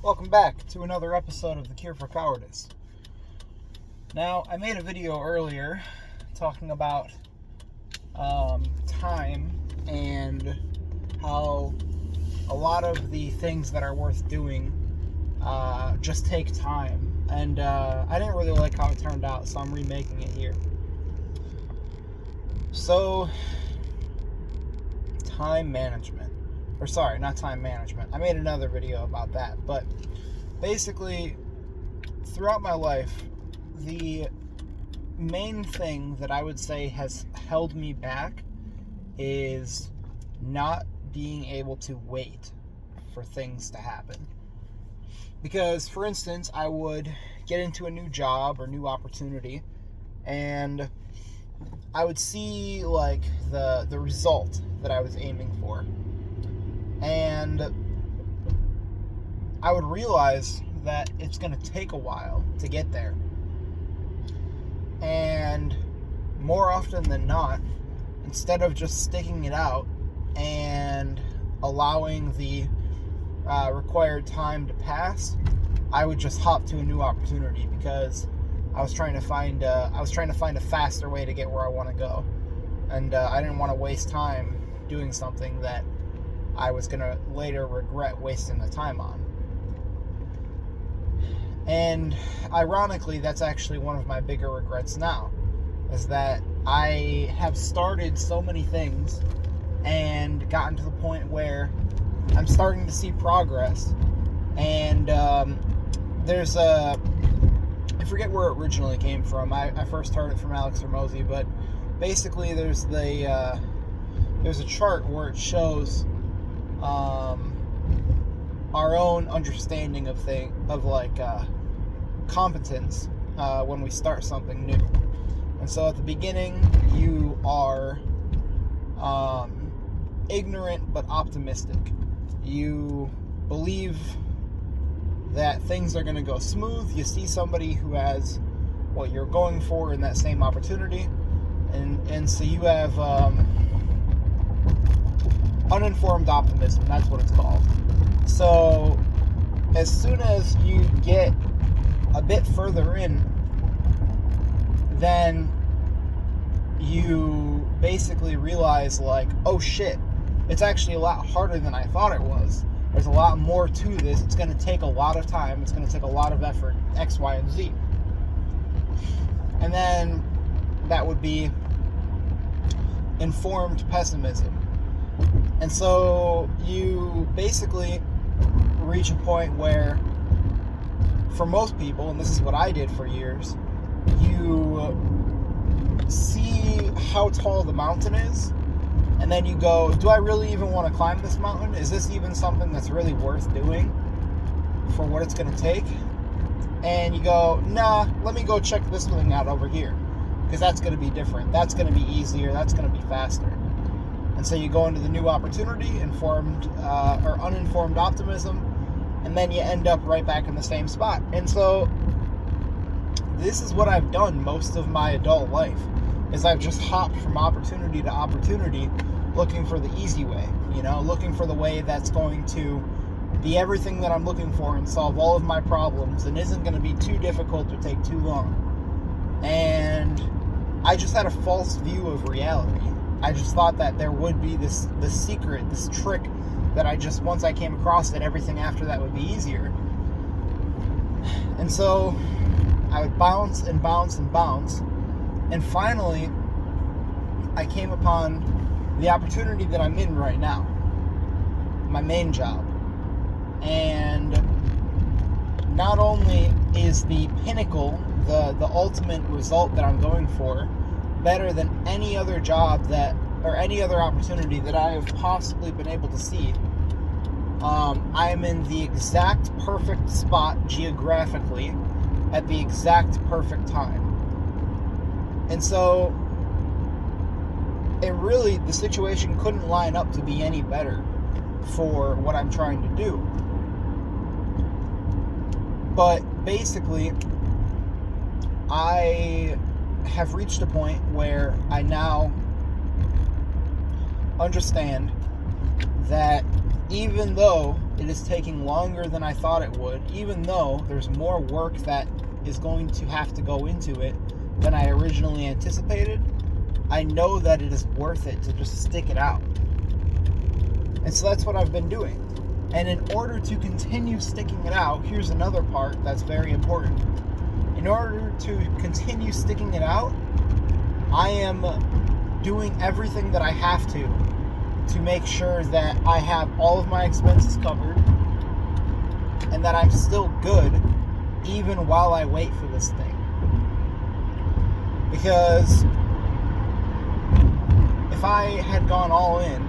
Welcome back to another episode of The Cure for Cowardice. Now, I made a video earlier talking about time and how a lot of the things that are worth doing just take time. And I didn't really like how it turned out, so I'm remaking it here. So, time management. Or sorry, not time management. I made another video about that. But basically, throughout my life, the main thing that I would say has held me back is not being able to wait for things to happen. Because, for instance, I would get into a new job or new opportunity, and I would see like the result that I was aiming for. And I would realize that it's going to take a while to get there. And more often than not, instead of just sticking it out and allowing the required time to pass, I would just hop to a new opportunity because I was trying to find a faster way to get where I want to go, and I didn't want to waste time doing something that I was going to later regret wasting the time on. And ironically, that's actually one of my bigger regrets now, is that I have started so many things and gotten to the point where I'm starting to see progress. And there's I forget where it originally came from. I first heard it from Alex Hormozi, but basically there's a chart where it shows our own understanding of competence when we start something new. And so at the beginning, you are ignorant but optimistic. You believe that things are going to go smooth. You see somebody who has what you're going for in that same opportunity, and so you have uninformed optimism. That's what it's called. So as soon as you get a bit further in, then you basically realize, like, oh shit, it's actually a lot harder than I thought it was. There's a lot more to this. It's going to take a lot of time. It's going to take a lot of effort, X, Y, and Z. And then that would be informed pessimism. And so you basically reach a point where, for most people, and this is what I did for years, you see how tall the mountain is, and then you go, do I really even want to climb this mountain? Is this even something that's really worth doing for what it's going to take? And you go, nah, let me go check this thing out over here, because that's going to be different. That's going to be easier. That's going to be faster. And so you go into the new opportunity, informed or uninformed optimism, and then you end up right back in the same spot. And so this is what I've done most of my adult life, is I've just hopped from opportunity to opportunity looking for the easy way, looking for the way that's going to be everything that I'm looking for and solve all of my problems and isn't going to be too difficult or take too long. And I just had a false view of reality. I just thought that there would be this secret, this trick that once I came across it, everything after that would be easier. And so I would bounce and bounce and bounce. And finally, I came upon the opportunity that I'm in right now, my main job. And not only is the pinnacle, the ultimate result that I'm going for, better than any other job or any other opportunity that I have possibly been able to see, I am in the exact perfect spot geographically at the exact perfect time. And so the situation couldn't line up to be any better for what I'm trying to do. But basically, I have reached a point where I now understand that even though it is taking longer than I thought it would, even though there's more work that is going to have to go into it than I originally anticipated. I know that it is worth it to just stick it out. And so that's what I've been doing. And in order to continue sticking it out, here's another part that's very important. In order to continue sticking it out, I am doing everything that I have to make sure that I have all of my expenses covered and that I'm still good even while I wait for this thing. Because if I had gone all in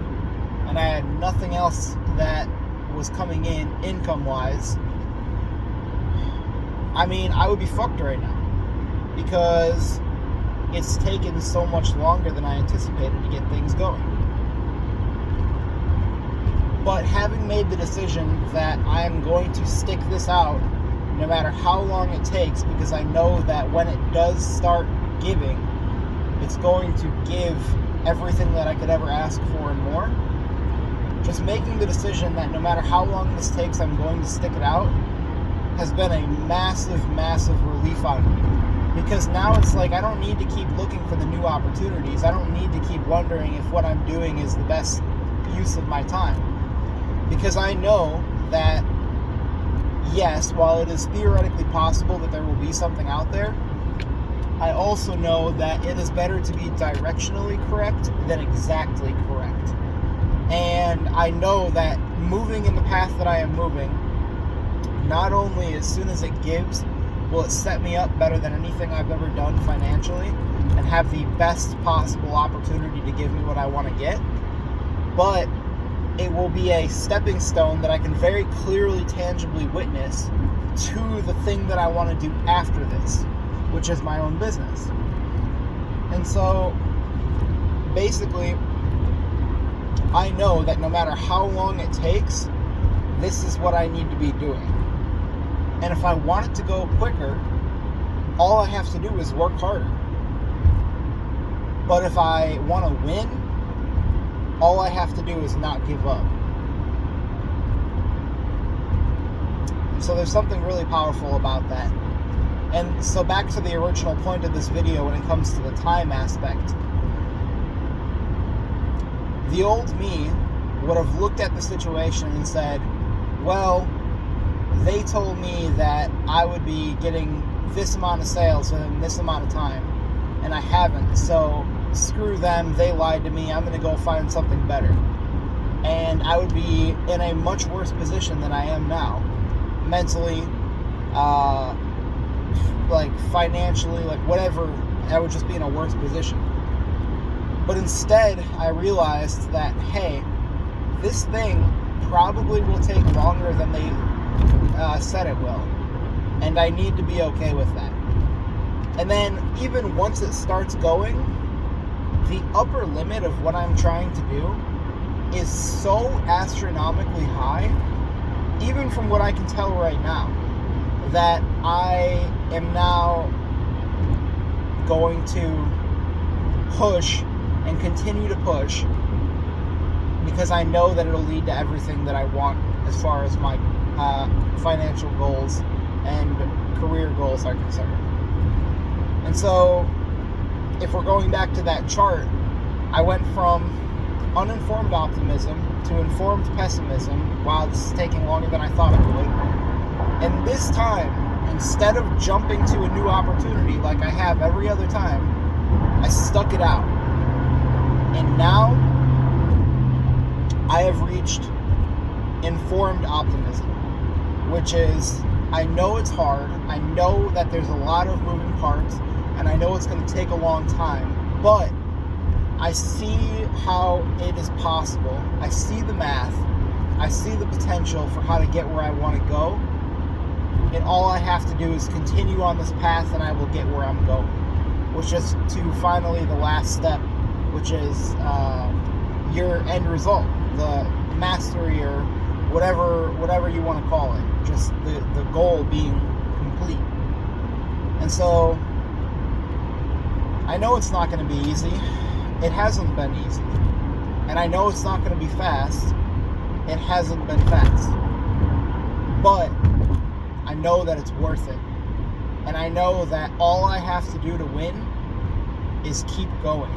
and I had nothing else that was coming in income-wise, I mean, I would be fucked right now because it's taken so much longer than I anticipated to get things going. But having made the decision that I am going to stick this out no matter how long it takes, because I know that when it does start giving, it's going to give everything that I could ever ask for and more. Just making the decision that no matter how long this takes, I'm going to stick it out has been a massive, massive relief on me. Because now it's like I don't need to keep looking for the new opportunities. I don't need to keep wondering if what I'm doing is the best use of my time. Because I know that, yes, while it is theoretically possible that there will be something out there, I also know that it is better to be directionally correct than exactly correct. And I know that moving in the path that I am moving, not only as soon as it gives, will it set me up better than anything I've ever done financially and have the best possible opportunity to give me what I want to get, but it will be a stepping stone that I can very clearly, tangibly witness to the thing that I want to do after this, which is my own business. And so, basically, I know that no matter how long it takes, this is what I need to be doing. And if I want it to go quicker, all I have to do is work harder. But if I want to win, all I have to do is not give up. So there's something really powerful about that. And so back to the original point of this video when it comes to the time aspect. The old me would have looked at the situation and said, well, they told me that I would be getting this amount of sales within this amount of time, and I haven't, so screw them, they lied to me, I'm going to go find something better. And I would be in a much worse position than I am now. Mentally, like financially, like whatever, I would just be in a worse position. But instead, I realized that, hey, this thing probably will take longer than they said it will. And I need to be okay with that. And then, even once it starts going, the upper limit of what I'm trying to do is so astronomically high, even from what I can tell right now, that I am now going to push and continue to push because I know that it'll lead to everything that I want as far as my financial goals and career goals are concerned. And so, if we're going back to that chart, I went from uninformed optimism to informed pessimism. Wow, this is taking longer than I thought it would. And this time, instead of jumping to a new opportunity like I have every other time, I stuck it out. And now, I have reached informed optimism, which is, I know it's hard, I know that there's a lot of moving parts, and I know it's going to take a long time, but I see how it is possible. I see the math. I see the potential for how to get where I want to go, and all I have to do is continue on this path and I will get where I'm going, which is to finally the last step, which is your end result, the mastery or whatever you want to call it, just the goal being complete. And so I know it's not going to be easy. It hasn't been easy. And I know it's not going to be fast. It hasn't been fast. but I know that it's worth it. And I know that all I have to do to win is keep going,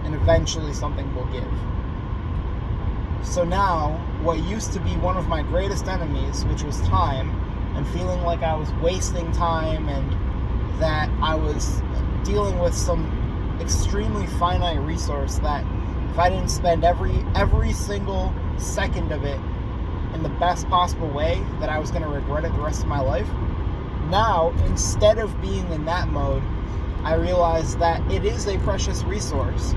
and eventually something will give. So now, what used to be one of my greatest enemies, which was time, and feeling like I was wasting time and that I was dealing with some extremely finite resource that if I didn't spend every single second of it in the best possible way, that I was going to regret it the rest of my life. Now, instead of being in that mode, I realize that it is a precious resource.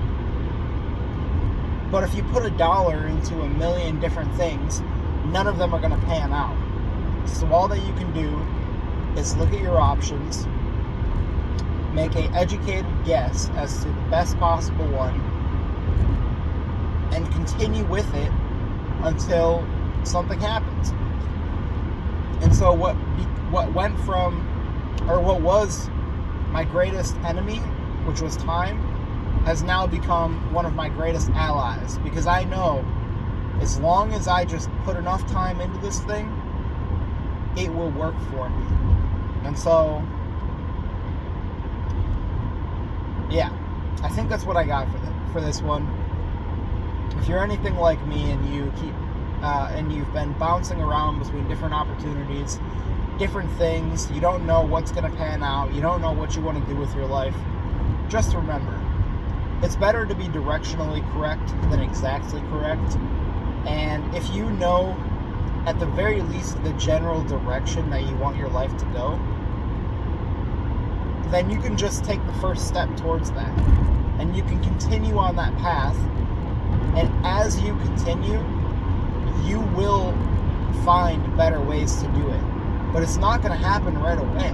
But if you put $1 into a million different things, none of them are going to pan out. So all that you can do is look at your options, make an educated guess as to the best possible one, and continue with it until something happens. And so what was my greatest enemy, which was time, has now become one of my greatest allies, because I know as long as I just put enough time into this thing, it will work for me. And so, yeah, I think that's what I got for this one. If you're anything like me and you've been bouncing around between different opportunities, different things, you don't know what's going to pan out, you don't know what you want to do with your life, just remember, it's better to be directionally correct than exactly correct. And if you know, at the very least, the general direction that you want your life to go, then you can just take the first step towards that. And you can continue on that path. And as you continue, you will find better ways to do it. But it's not going to happen right away.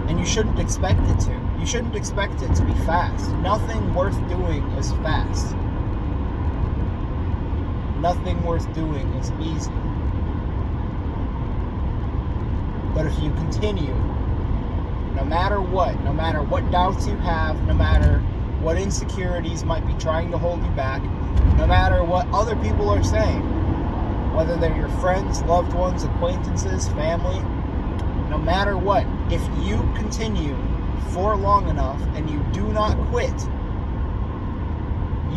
And you shouldn't expect it to. You shouldn't expect it to be fast. Nothing worth doing is fast. Nothing worth doing is easy. But if you continue, no matter what doubts you have, no matter what insecurities might be trying to hold you back, no matter what other people are saying, whether they're your friends, loved ones, acquaintances, family, no matter what, if you continue for long enough and you do not quit,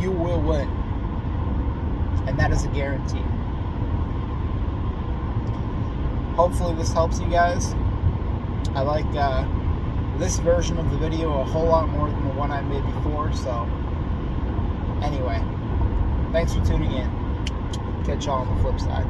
you will win. And that is a guarantee. Hopefully this helps you guys. I like this version of the video a whole lot more than the one I made before, so anyway, thanks for tuning in. Catch y'all on the flip side.